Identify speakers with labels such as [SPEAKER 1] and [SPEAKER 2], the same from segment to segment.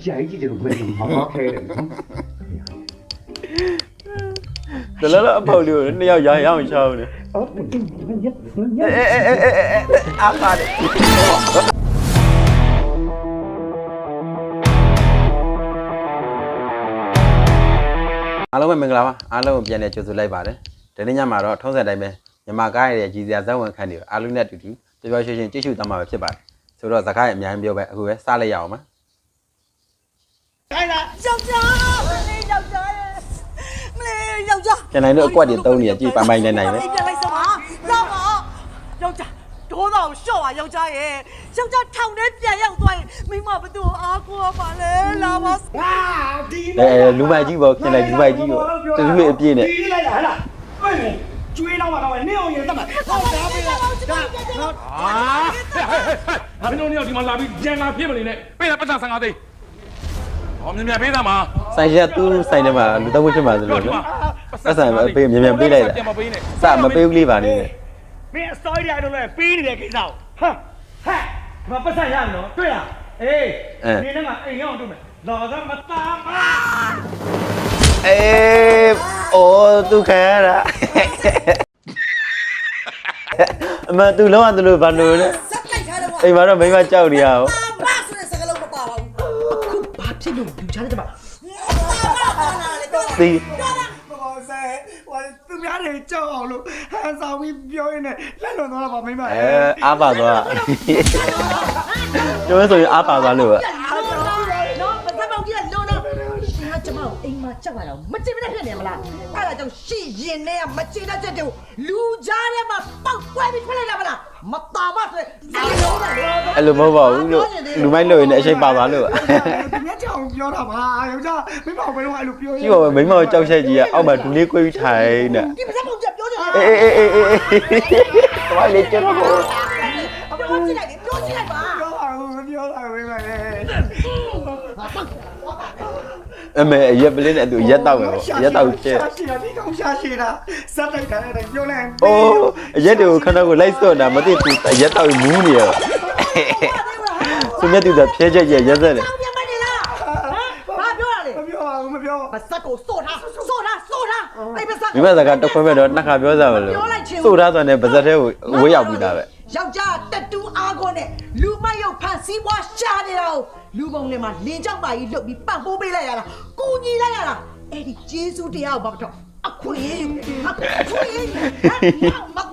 [SPEAKER 1] 下一季这个不会好好开的。
[SPEAKER 2] 得了，跑溜，你要养小的。
[SPEAKER 1] 哦，
[SPEAKER 2] 阿爸的。အားလုံးပဲမင်္ဂလာပါအားလုံးပြန်လည်ကြိုဆိုလိုက်ပါတယ်ဒီနေ့ညမှာတော့ထုံးစံတိုင်းပဲမြန်မာကားရဲ့ကြီးစရာဇက်ဝင်ခန်းတွေအားလုံးနဲ့အတူတူပျော်ပျော်ရွှင်ရွှင်ကြည့်ရှုသွားမှာပဲဖြစ်ပါတယ်ဆိုတော့ဇကားရဲ့အများကြီးပြောပဲအခုပဲစလိုက်ရအောင်ပါ
[SPEAKER 3] ခိုင်းတာယောက်ျားမလေးယောက်ျားရဲ့မလေးယောက်ျား
[SPEAKER 2] ကျန်နိုင်တော့အကွက်တွေတုံးနေကြည့်ပိုင်ပိုင်နိုင်နိုင်ပဲ
[SPEAKER 3] ပြန်လိုက်စမ်းပါတော့ပါယောက်ျားဒေါသကိုရှော့ပါယောက်ျားရဲ့ယောက်ျားထောင်ထဲပြန်ရောက်သွားရင်မိမဘသူ့အားကိုးပါလေလာပါ
[SPEAKER 2] လူမိုက်ကြီးပေါ့ခင်လိုက်လူမိုက်ကြီးပေါ့တူတူအပြည့်နဲ့
[SPEAKER 1] ဒီလိုက်လားဟလားတွေ့ရင်ကျွေးတော့မှာတော့နေအောင်ရင်တက်မှာဟောဒါပဲလား
[SPEAKER 4] ဟာမင်းတို့ညဒီမှာလာပြီးကြံလာဖြစ်မနေနဲ့ပေးတာပတ်စံ55သိန်းဟောမြန်မြန်ပေးသားမှာ
[SPEAKER 2] ဆိုင်ရသူ့ဆိုင်ထဲမှာလူတော့ဖြစ်မှာဆိုလို့နော်ပတ်စံပေးမြန်မြန်ပေးလိုက်တာစမပေးဘူးလေးပါနေတယ်
[SPEAKER 1] မင်းအစောကြီးတိုင်းတော့လဲပေးနေတဲ့ကိစ္စကိုဟာဒီမှာပတ်စံရမယ်နော်တွေ့လားအေးနေနဲ့မှာအိမ်ရောက်တွေ့မယ်လာကမသားမ
[SPEAKER 2] အိုးသူခံရတာအမသူလုံးဝသူလို့ဘာလို့လဲ
[SPEAKER 3] စက်ကြိုက်ထားတယ်ကွာ
[SPEAKER 2] အိမ်မှာတော့မိမကြောက်နေရအောင်
[SPEAKER 3] မဆိုတဲ့စကားလုံးမပါပါဘူးအခုဘာဖြစ်လို့လူချတယ်ကြပါ
[SPEAKER 2] စီ
[SPEAKER 1] ဘောဆဲဟိုသူများတွေကြောက်အောင်လို့ဟန်ဆောင်ပြီးပြောရင်းနဲ့လက်လွန်သွားတာပါမိမ
[SPEAKER 2] အားပါသွားပြောဆိုရင်အားပါသွားလို့
[SPEAKER 3] နော်ဘာသာပေါင်းကြီးကလုံးတော့ရှင်ကကျမကိုအိမ်မှာကြောက်လာတော့မကြည့်မနဲ့ဖြစ်နေမလားအဲ့ဒါကြောင့်ရှီရင်နဲ့ကမကြည့်တဲ့ချက်တွေကိုလူကြားထဲမှာပေါက်ကွဲပြီးထွက်လိုက်တာမလားမတာမဆို
[SPEAKER 2] အဲ့လိုမဟုတ်ပါဘူးလို့လူမိုက်လို့ရင်အချိန်ပါသွားလို့
[SPEAKER 1] သူများကြောက်ပြောတာပါယောက်ျားမိမဘယ်တော့အဲ့လိုပြော
[SPEAKER 2] ကြည့်ပါမိမကြောက်ချက်ကြီးကအောက်မှာဒူလေးကွေးပြီးထိုင်နေ
[SPEAKER 3] ဒီဘာသာပေါင်းကြီးပြောနေ
[SPEAKER 2] ဘာလဲကျတော့
[SPEAKER 3] ပြောကြည့်လိုက်ပြောကြည့်လိုက်ပါ
[SPEAKER 1] ပြောပါဦးမပြောပါဘူးမိမလည်း
[SPEAKER 2] အမေရက်ပလင်းနဲ့သူရက်တော့ပဲရက်တော့ကျဲ
[SPEAKER 1] ရှာဒီကောင်ရှာရှိတာစက်လိုက်တာလည်းပြောလိုက်
[SPEAKER 2] အိုးရက်တွေကိုခဏကိုလိုက်စော့တာမသိသူရက်တော့မူးနေရောသူမြတ်သူကဖျဲချက်ရက်ရက်ဆက်တယ်
[SPEAKER 3] ပြန်မနေလားဘာပြောရလဲ
[SPEAKER 1] မပြောပါဘူးမပြော
[SPEAKER 3] ပါစက်ကိုစို့ထားအဲ့ပါစက်
[SPEAKER 2] မိမစကားတစ်ခွဲမဲ့တော့နှစ်ခါပြောစားမလို့စို့ထားဆိုတဲ့ပါဇက်ထဲကိုဝေးရောက်ပြီးသားပဲ
[SPEAKER 3] ယောက်ျားတက်တူးအားကိုနဲ့လူမရုပ်ဖန်စီးပွားရှာနေတာကိုလူပုံထဲမှာလင်းကြောက်ပါကြီးလှုပ်ပြီးပတ်ပိုးပေးလိုက်ရတာကိုညီလိုက်ရတာအဲ့ဒီကျေးဇူးတရားကိုဘာမတော့အခွင့်အရေးမ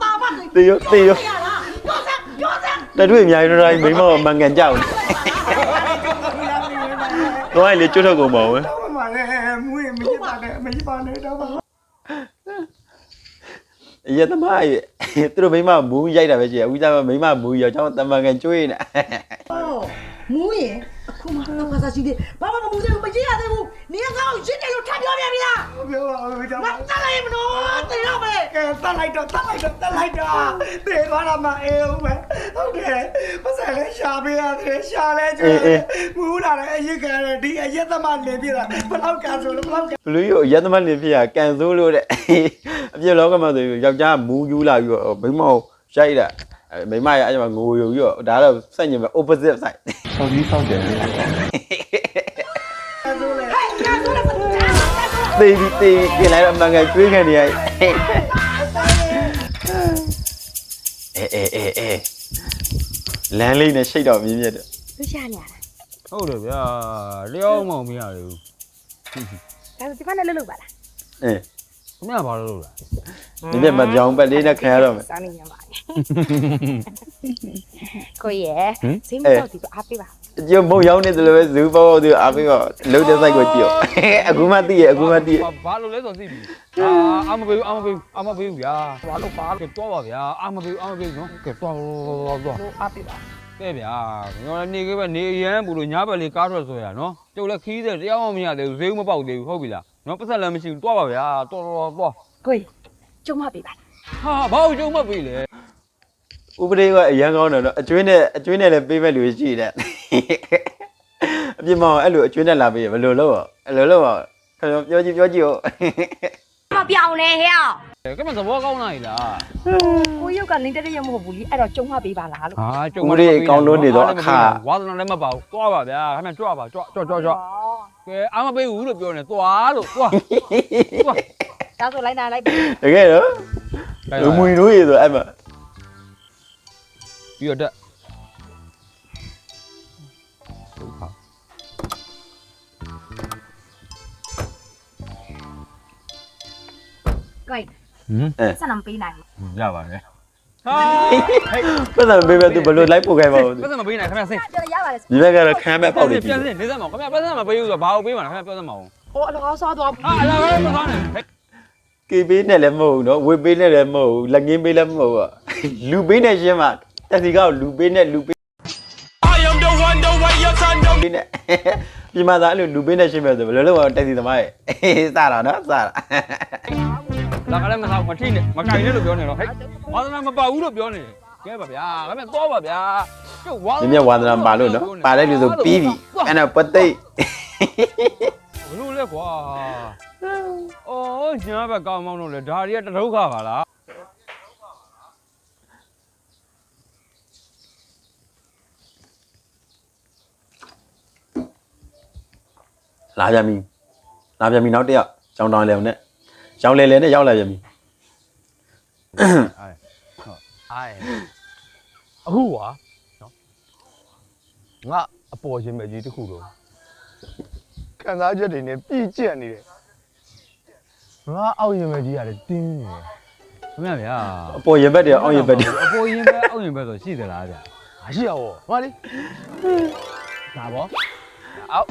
[SPEAKER 3] တာပါနဲ့
[SPEAKER 2] တေးရော
[SPEAKER 3] ပြောစ
[SPEAKER 2] တတွေ့အများကြီးတော့မိမမန်ကန်ကြောက်တော့အဲ့လေကျွတ်ထုတ်ကုန်ပါဦး
[SPEAKER 1] တော့မှလည်းမူးရင်မရပါနဲ့မရပါနဲ့တော့
[SPEAKER 2] ရသမားရဲ့သူတို့မိမမူးရိုက်တာပဲရှိရဦးသားမိမမူးရောကျောင်းတမန်ကန်ကျွေးနေ
[SPEAKER 3] မူးရင်အခုမှတော့ကစားရှိသေးဘာမှမမူးသေးဘူးမကြည့်ရသေးဘူးနေကောင်းရစ်တယ်လို့ထပ်ပြောပြန်ပြီလား
[SPEAKER 1] မပြောပါဘူးကြောင့်
[SPEAKER 3] မတက်လိုက်မလို့တင်ရမယ်
[SPEAKER 1] ကဲတက်လိုက်တော့တေသွားတာမအေးဦးပဲဟုတ်တယ်ပတ်စံလေးရှာပေးရတယ်ရှာလဲကျွေးမူးလာတယ်အရစ်ခံရတယ်ဒီအရက်သမားနေပြတာဘလောက်ကဆိုလို့ဘလောက်က
[SPEAKER 2] ဘလူးရောရက်သမားနေပြရကန်ဆိုးလို့တဲ့အပြစ်လောကမှာဆိုယောက်ျားမူးယူလာပြီးတော့မိမရိုက်တာမိမရအဲ့မှာငိုယူပြီးတော့ဒါတော့စက်ညင်ပဲ opposite side
[SPEAKER 1] ဆောက်ပြီးဆောက်တယ်
[SPEAKER 2] သေပြီးပြင်လိုက်တော့မန်ကန်ကျွေးခံနေရလမ်းလေးနဲ့ရှိတ်တော့မြင်းမြတ်တယ်
[SPEAKER 3] လူရှာနေရတာ
[SPEAKER 5] ဟုတ်တယ်ဗျာလျောင်းမောင်မရဘူး
[SPEAKER 3] ဒါဆိုဒီကနေ့လှုပ်ပါလား
[SPEAKER 5] ခင်ဗျာဘာလို့လဲ
[SPEAKER 2] ဒီပြမပြောင်းပတ်လေးနဲ့ခံရတော့မယ်
[SPEAKER 3] စားနေရပါကိုရဲ့ဈေးမတော့ဒီအားပေးပါ
[SPEAKER 2] ကျုံမုံရောက်နေတယ်လို့ပဲဇူးပေါ့သူအားပေးတော့လုံးတဲ့ site ကိုကြည့်ရောအခုမှသိရ
[SPEAKER 5] ဘာလို့လဲဆိုသိပြီအာမပေးဘူးဗျာဘာလို့ပါတော့ပါဗျာအာမပေးဘူးနော်ကဲတော့
[SPEAKER 3] အားပေးပါ
[SPEAKER 5] တဲ့ဗျာကျွန်တော်နေခဲ့ပဲနေရမ်းဘူးလို့ညဘက်လေးကားထွက်ဆွဲရနော်ကျုပ်လည်းခီးတယ်တရားမှမရသေးဘူးဈေးမပေါက်သေးဘူးဟုတ်ပြီလားနော်ပတ်သက်လည်းမရှိဘူးတော့ပါဗျာတော့
[SPEAKER 3] ကိုကျုံမပေးပါ
[SPEAKER 5] ဟာဘာလို့ကျုံမပေးလဲ
[SPEAKER 2] ဥပဒေကအရန်ကောင်းတယ်နော်အကျွေးနဲ့လည်းပေးမဲ့လူရှိတယ်အပြစ်မအောင်အဲ့လိုအကျွေးနဲ့လာပေးရဘယ်လိုလုပ်အောင်အဲ့လိုလုပ်အောင်ပြောကြည့်
[SPEAKER 6] မပြောင်းလဲဟဲ့
[SPEAKER 5] ကဲမသဘောကောင်းလားလား
[SPEAKER 6] ကိုရုပ်ကနေတက်ရမဟုတ်ဘူးလीအဲ့တော့ကျုံမှပေးပါလားလို့
[SPEAKER 5] ဟာကျုံ
[SPEAKER 2] ဦးလေးကောင်းလို့နေတော့အခါ
[SPEAKER 5] ဝါသနာလည်းမပါဘူးတွားပါဗျာခင်ဗျကြွပါကြွကဲအားမပေးဘူးလို့ပြောနေသွားလို့တွား
[SPEAKER 6] ဒါဆိုလိုက်နာလိုက်ပါ
[SPEAKER 2] တကယ်တော့လူမွေတို့ရေဆိုအဲ့မှာ
[SPEAKER 5] ပြီးတော့တက်ဒုက္ခ
[SPEAKER 6] ကိုက်
[SPEAKER 5] ဟမ်
[SPEAKER 6] ဆက်နံပေးနိုင်
[SPEAKER 5] ရပါတယ်ဟာ
[SPEAKER 2] ပတ်စံပေးမဲ့သူဘယ်လိုလိုက်ပို့ခိုင်းပါဦး
[SPEAKER 5] ပတ်စံမပေးနိုင်ခင်ဗျဆင်း
[SPEAKER 6] တယ်ရပါတယ်
[SPEAKER 2] ဒီဘက်ကတော့ခမ်းမဲ့ပေါက်နေပြီ
[SPEAKER 5] ပြန်စင်းနေစမ်းမအောင်ခင်ဗျပတ်စံမပေးဘူးဆိုတော့ဘာကိုပေးမှာလဲခင်ဗျပြောစမ်းမအောင်
[SPEAKER 6] ဟိုအလောဆောသွား
[SPEAKER 5] ဟာအလားပဲမသွားနဲ့
[SPEAKER 2] ကေပေးနဲ့လည်းမဟုတ်ဘူးနော်ဝေပေးနဲ့လည်းမဟုတ်ဘူးလက်ငင်းပေးလည်းမဟုတ်ဘူးလူပေးနဲ့ရှင်းမှာတက်စီကောက်လူပေးနဲ့လူပေး I am the one the way your son don't နဲ့ဒီမှာသာအဲ့လိုလူပေးနဲ့ရှင်းမဲ့ဆိုဘယ်လိုလုပ်အောင်တက်စီသမားရဲ့စတာနော်စတာ
[SPEAKER 5] လာကလည်းမဆောင်မထိနဲ့မကင်နဲ့လို့ပြောနေတော့ဟဲ့ဝါသနာမပါဘူးလို့ပြောနေကဲပါဗျာခင်ဗျသွားပါဗျာကျုပ်ဝါ
[SPEAKER 2] မြမြဝါသနာပါလို့နော်ပါလိုက်လို့ဆိုပြီးပြီအဲ့တော့ပသိတ်
[SPEAKER 5] ဘလို့လဲကွာအော်ညာဘက်ကောင်းမောင်းလို့လေဒါတွေကတဒုက္ခပါလား
[SPEAKER 2] လာပြန်ပြီနောက်တစ်ယောက်ကြောင်တောင်လေနဲ့ကြောင်လေနဲ့ရောက်လာပြန်ပြီ
[SPEAKER 7] အိုင်အခုကွာနော်ငါအပေါ်ရှင်မဲ့ကြီးတစ်ခုတော့ခံစားချက်တွေနဲ့ပြည့်ကျက်နေတယ်ငါအောက်ရင်မဲ့ကြီးကလည်းတင်းနေတယ်
[SPEAKER 5] ခင်ဗျဗျာ
[SPEAKER 2] အပေါ်ရင်ဘက်တွေအောက်ရင်ဘက်တွေ
[SPEAKER 5] အပေါ်ရင်ပဲအောက်ရင်ပဲဆိုရှိသလားဗျာ
[SPEAKER 7] မရှိရဘောဟောလေဒါဘောအောက်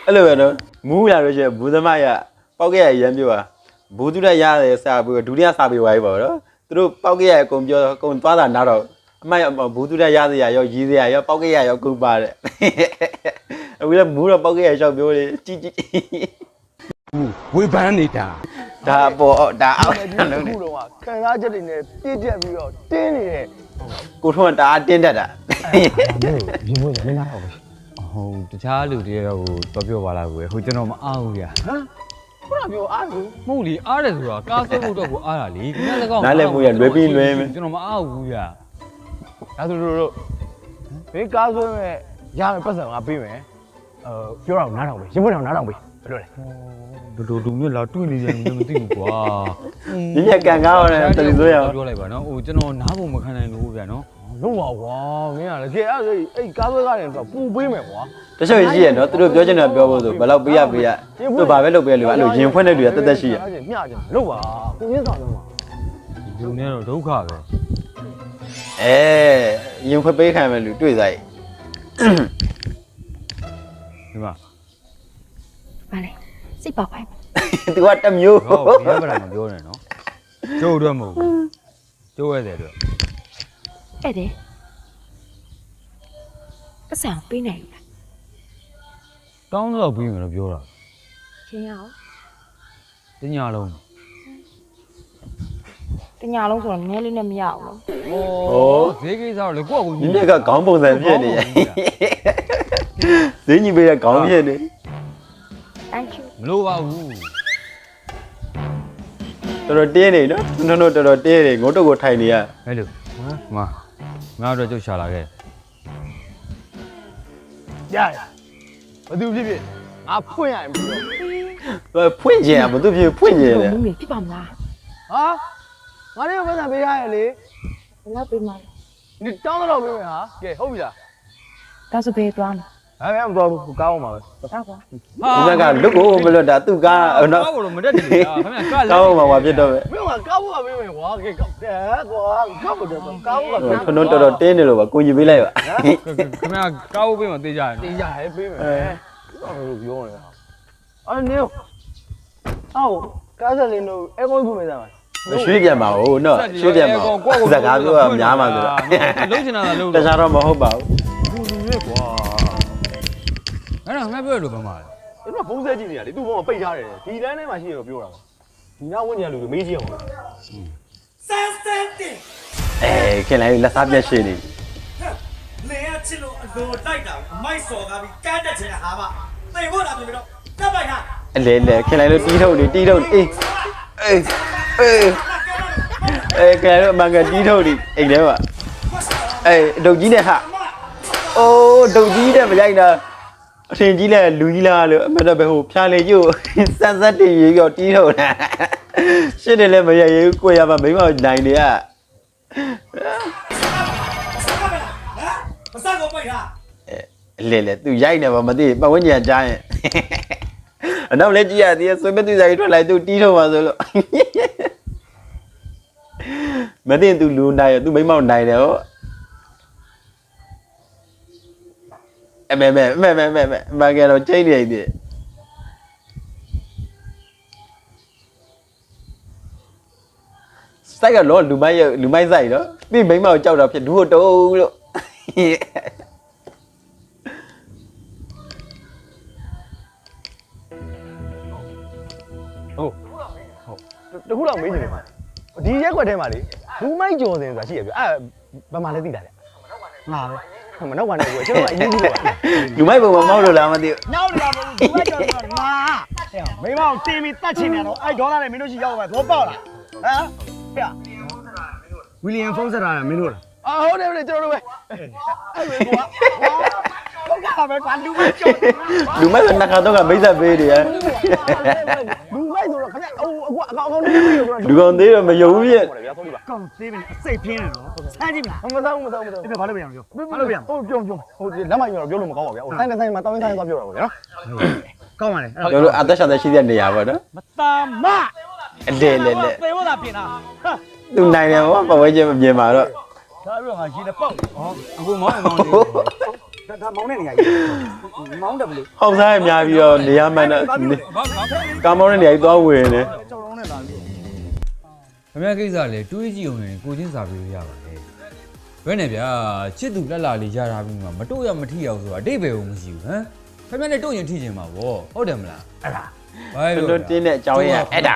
[SPEAKER 2] အဲ့လိုပဲနော်မူးလာလို့ရှိရင်ဘူးသမားရပောက်ခဲ့ရရမ်းပြောတာဘူးသူရက်ရတယ်စာပြီးဒုတိယစာပြီးသွားပြီပေါ့နော်သူတို့ပောက်ခဲ့ရအကုန်ပြောအကုန်သွားတာနောက်တော့အမိုက်ဘူးသူရက်ရစရာရောရီးစရာရောပောက်ခဲ့ရရောကုန်ပါတဲ့အခုလည်းမူးတော့ပောက်ခဲ့ရရှောက်ပြောတယ်ជីជី
[SPEAKER 7] ဝေဖန်နေတာ
[SPEAKER 2] ဒါပေါ်ဒါအောက်
[SPEAKER 7] တစ်
[SPEAKER 2] လုံးနေ
[SPEAKER 7] ခုတော့ခံစားချက်တွေနဲ့ပြည့်ကျက်ပြီးတော့တင်းနေတယ်
[SPEAKER 2] ကိုထွန်းတအားတင်းတတ်တာ
[SPEAKER 7] ရင်မွေးလည်းငါတော့ပဲ
[SPEAKER 5] ဟိုတခြားလူတွေတော့ဟိုတော့ပြောပါလားကွယ်ဟိုကျွန်တော်မအားဘူးဗျာ
[SPEAKER 7] ဟမ်ခုနပြောအားဘူး
[SPEAKER 5] မဟုတ်လေအားတယ်ဆိုတာကားဆွဲဖို့တော့ကိုအားတာလေခင်ဗျားလည်းကောင်း
[SPEAKER 2] နားလည်းမူးရလွယ်ပြီးလွယ်မယ်
[SPEAKER 5] ကျွန်တော်မအားဘူးဗျာ
[SPEAKER 7] ဒါဆိုတို့ဘေးကားဆွဲမဲ့ရမယ်ပတ်စံငါပေးမယ်ပြောတော့နားထောင်ပေးရင်မွေးတော့နားထောင်ပေးဘယ်လိုလဲ
[SPEAKER 5] တို့လူမျိုးလာတွေ့နေတယ်မသိဘူးကွာ
[SPEAKER 2] မြမြကန်ကားရတယ်တတိဆိုရအောင်
[SPEAKER 5] ပြောလိုက်ပါနော်ဟိုကျွန်တော်နားဖို့မခံနိုင်လို့ဗျာနော်
[SPEAKER 7] လုံးပါကွာမင်းကလည်းကဲအဲ့ကားဆွဲကားတယ်ဆိုတော့ပူပေးမယ်ကွာ
[SPEAKER 2] တချို့ရှိရနော်သူတို့ပြောချင်တာပြောဖို့ဆိုဘယ်လောက်ပေးရသူဘာပဲလုပ်ပေးလို့အဲ့လိုရင်ဖွင့်တဲ့လူကတက်တက်ရှိရ
[SPEAKER 7] မျှကြလုံးပါကိုရင်းဆောင်လုံးပါ
[SPEAKER 5] လူနဲ့တော့ဒုက္ခပဲ
[SPEAKER 2] ရင်ဖွင့်ပေးခံမယ်လူတွေ့စားရ
[SPEAKER 5] ဒီမှာ
[SPEAKER 6] ပါလေစိတ်ပေါက်ပါ
[SPEAKER 2] သူကတမျိုး
[SPEAKER 5] ဟောဒီဘက်မှာပြောနေနော်ကျိုးတော့မဟုတ်ဘူးကျိုးရတယ်တော့
[SPEAKER 6] အဲ့တဲ့ပတ်စံပေးနိုင်လား
[SPEAKER 5] တောင်းတော့ပြီးမယ်လို့ပြောတာ
[SPEAKER 6] ချင်းရအောင်
[SPEAKER 5] တညာလုံး
[SPEAKER 6] တညာလုံးဆိုတော့နည်းလေးနဲ့မရအောင်လို့
[SPEAKER 5] ဈေးကိစ္စတော့လေကိုယ့်ကို
[SPEAKER 2] မြမြကခေါင်းပုံစံဖြစ်နေရဈေးညီပေးတဲ့ခေါင်းဖြစ်နေ
[SPEAKER 6] thank you
[SPEAKER 5] မလို့ပါဘူး
[SPEAKER 2] တော်တော်တင်းနေနော်တော်တော်တင်းနေငုတ်တော့ကိုထိုင်နေရ
[SPEAKER 5] ဟဲ့လို့ဟမ်ငါတော့ကြုတ်ရှာလာခဲ့
[SPEAKER 7] ရရဘသူဖြစ်ဖြစ်ငါဖွင့်ရရင်ပြီးတော့
[SPEAKER 2] ဖွင့်ကျင်อ่ะဘာသူဖြစ်ဖွင့်ကျင်တယ်
[SPEAKER 6] မင်းဖြစ်ပါမလား
[SPEAKER 7] ဟာငါလည်းပတ်စံပေးရရလေ
[SPEAKER 6] ဘယ်လောက်ပေးမှာ
[SPEAKER 7] ဒီတောင်းတော့ပေးမယ်ဟာကဲဟုတ်ပြီလား
[SPEAKER 6] ဒါဆိုပေးသွားမယ်
[SPEAKER 7] အဲ့မသွားဘူးကောင်းအောင်ပါပဲ
[SPEAKER 6] ဟုတ်ပါ
[SPEAKER 2] ဒီဘက်ကလွတ်ကိုမလွတ်တာသူကနော်
[SPEAKER 5] ကောက်လို့မတက်တယ်ဗျာခင်ဗျာကလည်း
[SPEAKER 2] ကောင်းမှာဖြစ်တော့ပဲ
[SPEAKER 7] မင်းကကောက်ဖို့ပေးမယ်ကွာကဲကောက်တယ်ကွာကောက်ဖို့တော့ကောက်ဖို့က
[SPEAKER 2] ထွန်းတော်တော်တင်းနေလို့ပါကိုကြီးပေးလိုက်ပါ
[SPEAKER 5] ခင်ဗျာကောက်ပေးမှသိကြတယ်
[SPEAKER 7] တင်ကြရဲပေးမယ်ဘာလို့ပြောနေလဲအဲ့နေအော်ကားစလင်းတို့အဲကုန်းဖို့မေးသားပါ
[SPEAKER 2] ရွှေ့ပြန်ပါဦးနော်ရွှေ့ပြန်ပါဦးစကားပြောတာများမှာဆိုတော့
[SPEAKER 5] လုံးချင်တာလုံး
[SPEAKER 2] တခြားတော့မဟုတ်ပါဘူး
[SPEAKER 5] လူရဲ့ကွာအဲ့ဒါငါပြောလို့ဘာမှလဲ
[SPEAKER 7] အဲ့တော့ဘုံစဲကြည့်နေရလေသူ့ဘုံကပိတ်ထားတယ်ဒီလမ်းထဲမှာရှိရတော့ပြောတာပါဒီနားဝန်းကျင်လူတွေမေးကြည့်အောင်ပါ
[SPEAKER 1] စမ်းစမ်းတင်
[SPEAKER 2] ခင်လိုက်လက်စားပြက်ရှိနေ
[SPEAKER 1] လေရချစ်လို့အလိုတိုက်တာအမိုက်စော်ကားပြီးကန်းတက်ချင်တဲ့ဟာမသိဖို့လားပြင်ပြီးတော့တက်ပိုက်တာ
[SPEAKER 2] အလေလေခင်လိုက်လို့တီးထုတ်နေအေးခင်လိုက်လို့အမှန်ကတီးထုတ်နေအိမ်ထဲမှာဒုတ်ကြီးနဲ့ဟာအိုးဒုတ်ကြီးနဲ့မရိုက်တာအထင်ကြီးလဲလူကြီးလားလို့အမှန်တော့ပဲဟိုဖျားလေကျို့စက်တင်ရေးပြီးတော့တီးထုတ်တာရှင်းတယ်လည်းမရရေးကိုရမှာမိမနိုင်နေရ
[SPEAKER 1] မစကောပိတ်ဟာ
[SPEAKER 2] လေသူရိုက်နေပါမသိပတ်ဝန်းကျင်ကြားရင်အနောက်လည်းကြည့်ရသေးဆွေးမသိစားကြီးထွက်လိုက်သူတီးထုတ်ပါဆိုလို့မသိသူလူနိုင်ရသူမိမောက်နိုင်တယ်ဟောအမေမကတော့ချိန်နေတယ်စိုက်ကတော့လူမိုက်စိုက်တော့ပြီးမိမောက်ကြောက်တော့ဖြစ်ဒူးတုံးလို့
[SPEAKER 7] တခုတော့မေးချင်တယ်မှာဒီရက်ွက်ထဲမှာလေလူမိုက်ကြော်စင်ဆိုတာရှိရပြဘယ်မှာလဲသိတာလဲငါပဲမနောက်ကနေကိုကျွန်တော်အရင်ကြီးတော့
[SPEAKER 2] လူမိုက်ပုံမမောက်လို့လားမသိဘူး
[SPEAKER 1] နောက်လာဘူးဒီဘက်ကျော်တော့ငါမိမောင်တင်ပြီးတတ်ချင်တယ်တော့အဲ့ဒေါ်လာနဲ့မင်းတို့ရှိရောက်ပဲသဘောပေါက်လားဟမ်ပြဝီလီယံဖုန်းဆက်တာမင်းတို့လား
[SPEAKER 7] ဟုတ်တယ်ကျွန်တော်တို့ပဲအဲ့လိုကွာ
[SPEAKER 1] ဟုတ်ကဲ့ပဲကွာလူမိုက်ကျော်
[SPEAKER 2] လူမိုက်ဆိုနှခါတော့ကမိတ်ဆက်ပေးတယ်
[SPEAKER 7] လူမိုက်ဆိုတော့ခင်ဗျအခုအကောင်လေးမေးလို့
[SPEAKER 2] လူကောင်သေးတော့မယုံဘူးရဲ့
[SPEAKER 1] ကောင်းသေးပြီအစိတ်ပြင်းတယ်နော်ဆန်းကြည့်မလား
[SPEAKER 7] မသော
[SPEAKER 1] အဲ့ဘာလို့ပြန်ပြောဘာလို့ပြန်
[SPEAKER 7] ဟိုပြုံဟိုလက်မယူတော့ပြောလို့မကောင်းပါဗျာဟိုဆိုင်မှာတောင်းသွားပြောတာပေါ့ဗျာ
[SPEAKER 1] ကောင်းပါလေ
[SPEAKER 2] ကျွန်တော်တို့အသက်ရှင်တဲ့ရှိတဲ့နေရာပေါ့နော်
[SPEAKER 1] မတာမ
[SPEAKER 2] အလေလေ
[SPEAKER 1] သေဖို့သာပြင်တာဟာ
[SPEAKER 2] သူနိုင်တယ်ဗောပတ်ဝန်းကျင်မမြင်ပါတော့
[SPEAKER 1] ဒါပြီးတော့ငါရှိတယ်ပေါ့
[SPEAKER 5] အခုမောင်းအောင်လေး
[SPEAKER 1] ဒါမောင်းတဲ့နေရာကြီးမောင်းတယ်ဘလို့
[SPEAKER 2] ဟောက်စားရများပြီးတော့နေရာမှန်တော့ကာမောင်းတဲ့နေရာကြီးသွားဝင်နေ
[SPEAKER 1] ကြောက်လုံးနဲ့လာပြီး
[SPEAKER 5] ခင်ဗျားကိစ္စလေတွေးကြည့်အောင်ရင်ကိုချင်းစာပြီးလို့ရပါတယ်ဘယ်နဲ့ဗျာချစ်သူလက်လာလေးရတာပြီးမှမတို့ရမထိရောက်ဆိုတာအတိတ်ပဲကိုမရှိဘူးဟမ်ခင်ဗျားနဲ့တို့ရင်ထိချင်မှာဗောဟုတ်တယ်မလားအဲ့ဒါဘာလို့
[SPEAKER 2] တို့တင်းတဲ့အကြောင်းရင်းအဲ့ဒါ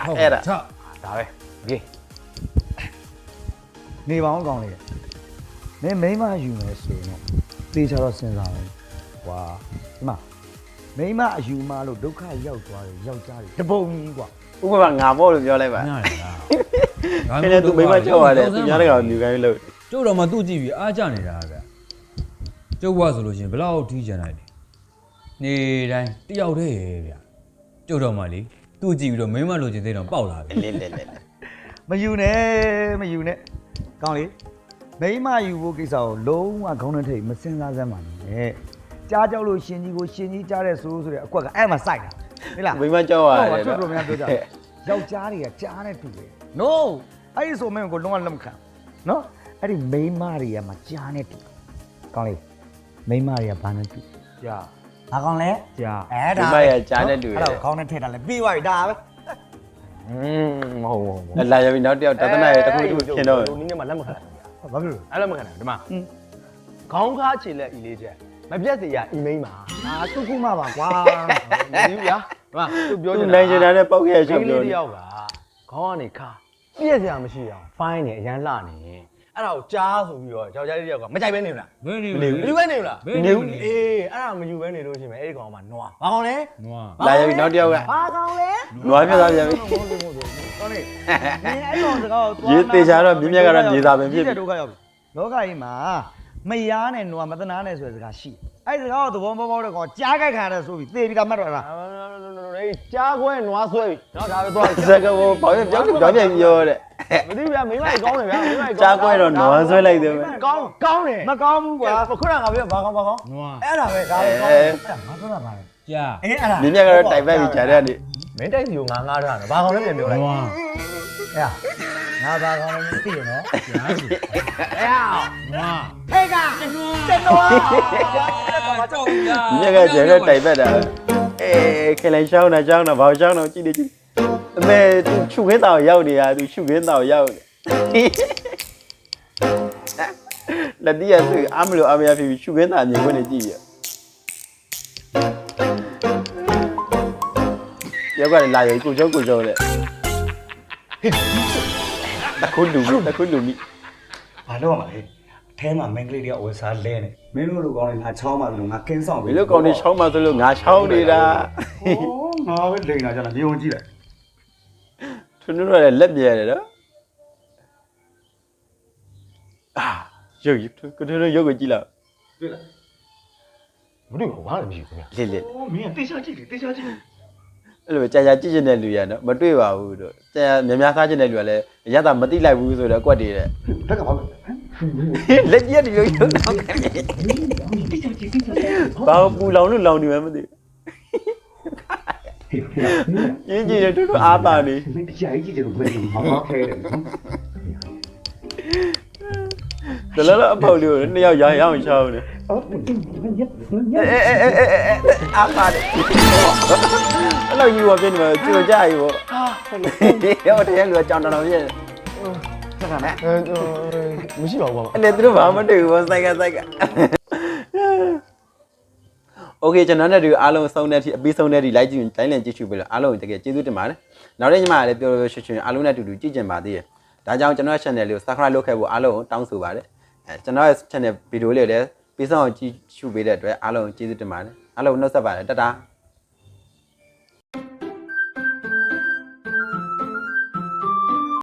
[SPEAKER 7] ဒါပဲโอเค
[SPEAKER 1] နေပါအောင်ကောင်းလေမင်းမိမယူမယ်ဆိုရင်တေးချတော့စဉ်းစားမယ်ကွာဒီမှာမိမအယူမလို့ဒုက္ခရောက်သွားတယ်ယောက်ျားတွေတပုံကြီးကွာ
[SPEAKER 2] ဥပမာငါမို့လို့ပြောလိုက်ပါ
[SPEAKER 5] ညာလေလား
[SPEAKER 2] ခင်ဗျာသူမိမကြောက်ရတယ်သူများတကောင်မြူခိုင်းလို့
[SPEAKER 5] ကျုပ်တော့မှသူ့ကြည့်ပြီးအားကြနေတာဗျကျုပ်ကဆိုလို့ရှိရင်ဘလောက်ထီးကျန်လိုက်တယ်နေတိုင်းတယောက်တည်းရဲ့ဗျကျုပ်တော့မှလေသူ့ကြည့်ပြီးတော့မင်းမလိုချင်သေးတော့ပေါက်လာပြီ
[SPEAKER 2] လေ
[SPEAKER 1] မယူနဲ့ကောင်းလေမိမယူဖို့ကိစ္စကိုလုံးဝခေါင်းနဲ့ထိတ်မစင်စားစမ်းပါနဲ့ကြားကြောက်လို့ရှင်ကြီးကိုရှင်ကြီးကြားတဲ့ဆိုတဲ့အကွက်ကအဲ့မှာစိုက်တာဟဲ့လား
[SPEAKER 2] မိမကြောက်ရတယ်
[SPEAKER 1] ဟုတ်ပါတို့များပြောကြယောက်ျားတွေကကြားတဲ့တူတယ် no အဲ့ဒီဆိုမင်းကိုလုံးဝလက်မခံနော်အဲ့ဒီမိန်းမတွေကမှကြားနေတူကောင်းလေမိန်းမတွေကဘာနဲ့တူကြားဘာကောင်းလဲ
[SPEAKER 5] ကြာ
[SPEAKER 1] အဲ့ဒါ
[SPEAKER 2] မိမရကြားနေတူ
[SPEAKER 1] အဲ့ဒါခေါင်းနဲ့ထည့်တာလဲပြီးသွားပြီဒါပဲ
[SPEAKER 7] မဟုတ်
[SPEAKER 2] လာရပြီနောက်တယောက်တသနာရတခုဖြစ်တော့
[SPEAKER 7] လူနည်းနဲ့မှလက်မခံ
[SPEAKER 1] ဘာဖြစ်လို့
[SPEAKER 7] အဲ့လက်မခံတာဒီမှာခေါင်းခါချေလက်ဤလေးချက်မပြတ်စေရဤမိန်းမှာ
[SPEAKER 1] အာသူခုမှပါကွာ
[SPEAKER 7] မသိဘူးဗျာဒီမှာသူပြောချင်
[SPEAKER 2] နိုင်ချင်တာနဲ့ပောက်ခဲ့ချက်
[SPEAKER 7] ဒီ
[SPEAKER 2] ပြော
[SPEAKER 7] လေးတယောက်ကခေါင်းကနေခါပြည့်စရာမရှိအောင်ဖိုင်းနေအရန်လှနေအဲ့ဒါကိုကြားဆိုပြီးတော့ယောက်ျားလေးတယောက်ကမကြိုက်ပဲနေဘူးလား
[SPEAKER 5] မင်းနေ
[SPEAKER 7] မယူပဲနေဘူးလား
[SPEAKER 5] မင်းနေဘူး
[SPEAKER 7] အေးအဲ့ဒါမယူပဲနေလို့ရှိရင်အဲ့ဒီကောင်ကနွားဘာကောင်လဲ
[SPEAKER 5] နွား
[SPEAKER 2] လာရပြီနောက်တယောက်က
[SPEAKER 1] ဘာကောင်းလဲ
[SPEAKER 2] နွားပြသွားပြန်ပြီ
[SPEAKER 1] ကောင်းလေနင်အဲ့ကောင်စကားကို
[SPEAKER 2] ရေးသေးချာတော့မြင်းမြတ်ကတော့မြေစာပင်ဖြစ်ပြီ
[SPEAKER 1] ဒုက္ခရောက်ပြီလောကကြီးမှာမယားနဲ့နွားမတနာနဲ့ဆိုတဲ့စကားရှိအဲ့စကားကိုသဘောပေါက်တဲ့ကောင်ကြားကြိုက်ခါတဲ့ဆိုပြီးသေပြီးတာမှတ်တော့လား
[SPEAKER 7] အေးကြားခွဲနွားဆွဲပြီနော်ဒါပဲသွား
[SPEAKER 2] စကားဘောဘာဖြစ်ပြောင်းပြန်ပြောတဲ့
[SPEAKER 7] မသိဘူးဗျာမိမကြီးကောင်းတယ်ဗျာမိမကြီး
[SPEAKER 2] ကြားကွဲတော့နွားဆွဲလိုက်တယ်
[SPEAKER 7] ကောင်းတယ်
[SPEAKER 1] မကောင်းဘူးကွာ
[SPEAKER 7] ခုနကငါပြောဘာကောင်း
[SPEAKER 5] နွား
[SPEAKER 7] အဲ့ဒါပဲဒါပဲကောင်းတယ်
[SPEAKER 1] ငါပြောတာပါလေ
[SPEAKER 5] ကြာ
[SPEAKER 1] အေးအဲ့ဒါ
[SPEAKER 2] မြင်းမြတ်ကတော့တိုင်ပတ်ပြီးဂျာတဲ့ကနေ
[SPEAKER 7] မင်းတိုက်စီကိုငါငားထားတယ်ဘာကောင်းလဲပြန်ပြောလိုက်
[SPEAKER 5] နွား
[SPEAKER 1] အဲ့ငါဘာကောင်းလဲမသိရနော်
[SPEAKER 5] ကြာစီ
[SPEAKER 1] အဲ့
[SPEAKER 5] နွား
[SPEAKER 1] ဟဲ့ကတက်တော့
[SPEAKER 5] ကြောက်ကြာ
[SPEAKER 2] မြင်းမြတ်ကဂျာတဲ့တိုင်ပတ်တာခင်လိုက်ရှောင်းတာရှောင်းတာဘာရှောင်းတော့ကြည့်နေကြည့်အမေသူရှုခင်းတောင်ရောက်နေတာသူရှုခင်းတောင်ရောက်နေလက်တီးရသူအမလို့အမရဖြစ်ပြီးရှုခင်းတောင်မြင်ခွင့်နေကြည့်ရရောက်ကလည်းလာရောကိုကျော်တဲ့တခုလူမိ
[SPEAKER 1] ဘာလို့ရမှာလဲ ထဲမှာမင်္ဂလိတွေကဝယ်စားလဲနေမင်းတို့လိုကောင်းနေငါချောင်းပါလို့ငါကင်းဆောင်
[SPEAKER 2] ဘယ်လိုကောင်တွေချောင်းမှဆိုလို့ငါချောင်းနေတာ
[SPEAKER 1] ငါပဲလိန်လာကြလားမြေုံကြည့်လိုက်
[SPEAKER 2] ထွန်းထွန်းတို့လည်းလက်ပြရတယ်နော်အာရုပ်ကိုထွန်းထွန်းရုပ်ကိုကြည့်လောက်
[SPEAKER 1] တွေ့လား
[SPEAKER 7] မတွေ့ဘူးဘာလည်းမရှိဘူးခင်ဗျ
[SPEAKER 2] လစ်လစ်
[SPEAKER 1] မင်းကတေချာကြည့်လေတေချာကြည့်
[SPEAKER 2] အဲ့လိုကြာကြာကြည့်ချင်တဲ့လူရနော်မတွေ့ပါဘူးတို့ကြာများများစားချင်တဲ့လူကလည်းရတာမသိလိုက်ဘူးဆိုတော့အကွက်တွေတဲ့
[SPEAKER 1] ဘက်ကဘာလဲ
[SPEAKER 2] လက်ပြဒီလိုရုပ်တော့ဘာပူလောင်လို့လောင်နေမှမသိဘူး ကြီးကြီးတို့တို့အားပါနေ
[SPEAKER 1] မင်းတရားကြီးကြည့်တယ်လို့ဘယ်လိုမမခဲတယ်
[SPEAKER 2] တလလအဖော်လေးကိုနှစ်ယောက်ရအောင်ချောင်းနေအားပါတယ်အဲ့လိုယူပါပြနေမှာကြိုကြယူပေါ့ရောတရားလူကကြောင်တော်တော်ပြည့်စကားနဲ့
[SPEAKER 7] မရှိပါဘူးဘာ
[SPEAKER 2] အဲ့လေသူတို့ဘာမှမတွေ့ဘူးပေါ့စိုက်ကโอเคကျွန်တော်နဲ့ဒီအားလုံးဆုံးတဲ့အထိအပြီးဆုံးတဲ့အထိလိုက်ကြည့်လိုက်လည်ကြည့်ရှုပြီးတော့အားလုံးတကယ်ကျေးဇူးတင်ပါတယ်နောက်တဲ့ညီမကလည်းပြောပြောရွှင်ရွှင်အားလုံးနဲ့အတူတူကြည့်ကြင်ပါသေးတယ်ဒါကြောင့်ကျွန်တော်ရဲ့ channel လေးကို subscribe လုပ်ခဲ့ဖို့အားလုံးကိုတောင်းဆိုပါတယ်ကျွန်တော်ရဲ့ channel ဗီဒီယိုလေးလည်းပြီးဆုံးအောင်ကြည့်ရှုပေးတဲ့အတွက်အားလုံးကျေးဇူးတင်ပါတယ်အားလုံးနှုတ်ဆက်ပါတယ်တတား